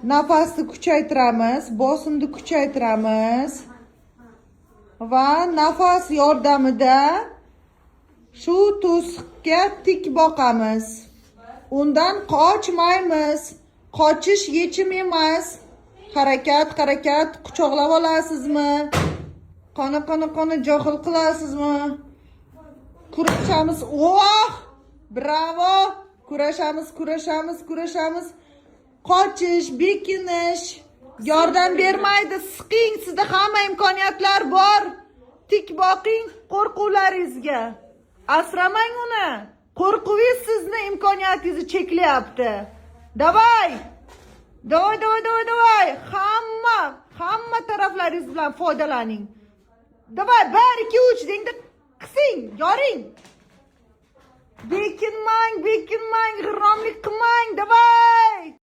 Nafasni kuchaytiramiz, bosimni kuchaytiramiz va nafas yordamida shu to'siqqa tik boqamiz. Undan qochmaymiz. Qochish yechim emas. Harakat, quchoqlab olasizmi? Qoni johil qilasizmi? Kurashamiz. Oh! Bravo! Kurashamiz. Qochish, bekinish yordam bermaydi. Siqing, sizda hamma imkoniyatlar bor. Tik boqing qo'rquvlaringizga. Asramang uni. Qo'rquvingiz sizni imkoniyatingizni cheklayapti. Davay! Hamma taraflaringiz bilan foydalaning. Davay, 1 2 3 dengda qising, yoring. Bekinmang, g'irromlik qilmang. Davay!